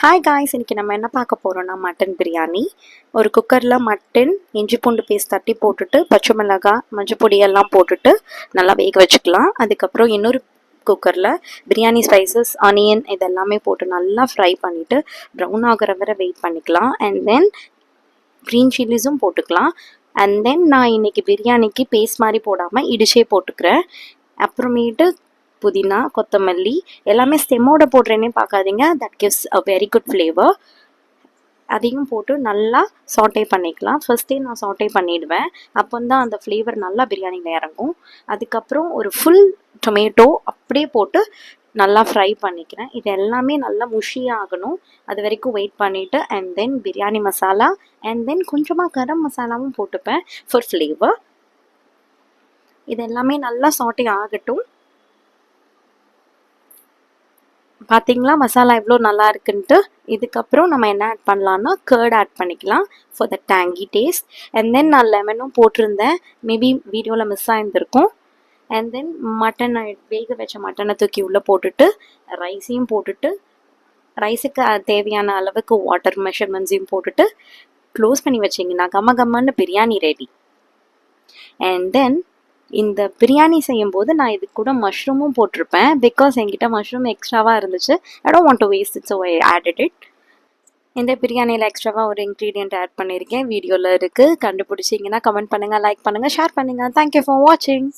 Hi guys, இன்றைக்கி நம்ம என்ன பார்க்க போகிறோன்னா மட்டன் பிரியாணி. ஒரு குக்கரில் மட்டன், இஞ்சி பூண்டு பேஸ்ட் தட்டி போட்டுட்டு பச்சை மிளகாய் மஞ்சள் பொடியெல்லாம் போட்டுட்டு நல்லா வேக வச்சுக்கலாம். அதுக்கப்புறம் இன்னொரு குக்கரில் பிரியாணி ஸ்பைசஸ், ஆனியன் இதெல்லாமே போட்டு நல்லா ஃப்ரை பண்ணிவிட்டு ப்ரௌன் ஆகிற வரை வெயிட் பண்ணிக்கலாம். அண்ட் தென் க்ரீன் சில்லிஸும் போட்டுக்கலாம். அண்ட் தென் நான் இன்றைக்கி பிரியாணிக்கு பேஸ்ட் மாதிரி போடாமல் இடிச்சே போட்டுக்கிறேன். அப்புறமேட்டு புதினா, கொத்தமல்லி எல்லாமே ஸ்டெம்மோட போடுறேன்னே பார்க்காதீங்க, that gives a very good flavour. அதையும் போட்டு நல்லா சாட்டே பண்ணிக்கலாம். ஃபர்ஸ்டே நான் சாட்டே பண்ணிவிடுவேன், அப்போ தான் அந்த ஃப்ளேவர் நல்லா பிரியாணியில் இறங்கும். அதுக்கப்புறம் ஒரு ஃபுல் டொமேட்டோ அப்படியே போட்டு நல்லா ஃப்ரை பண்ணிக்கிறேன். இது எல்லாமே நல்லா முஷியாகணும், அது வரைக்கும் வெயிட் பண்ணிவிட்டு and then biryani masala and then கொஞ்சமாக கரம் மசாலாவும் போட்டுப்பேன் ஃபார் ஃப்ளேவர். இது எல்லாமே நல்லா சாட்டே ஆகட்டும். பார்த்தீங்களா மசாலா எவ்வளோ நல்லா இருக்குன்ட்டு. இதுக்கப்புறம் நம்ம என்ன ஆட் பண்ணலான்னா கர்ட் ஆட் பண்ணிக்கலாம் for the tangy taste. And then நான் லெமனும் போட்டிருந்தேன், மேபி வீடியோவில் மிஸ் ஆகிருந்திருக்கும். அண்ட் தென் மட்டனை, வேக வச்ச மட்டனை தூக்கி உள்ளே போட்டுட்டு ரைஸையும் போட்டுட்டு ரைஸுக்கு தேவையான அளவுக்கு வாட்டர் மெஷர்மெண்ட்ஸையும் போட்டுட்டு க்ளோஸ் பண்ணி வச்சிங்கன்னா கம்ம கம்மன்னு பிரியாணி ரெடி. அண்ட் தென் இந்த பிரியாணி செய்யும்போது நான் இது கூட மஷ்ரூமும் போட்டிருப்பேன், பிகாஸ் என்கிட்ட மஷ்ரூம் எக்ஸ்ட்ராவாக இருந்துச்சு. I don't want to waste it, so I added it. இந்த பிரியாணியில் எக்ஸ்ட்ராவாக ஒரு இன்க்ரீடியன்ட் ஆட் பண்ணியிருக்கேன், வீடியோவில் இருக்குது. கண்டுபிடிச்சிங்கன்னா கமெண்ட் பண்ணுங்கள், லைக் பண்ணுங்கள், ஷேர் பண்ணுங்கள். தேங்க்யூ ஃபார் வாட்சிங்.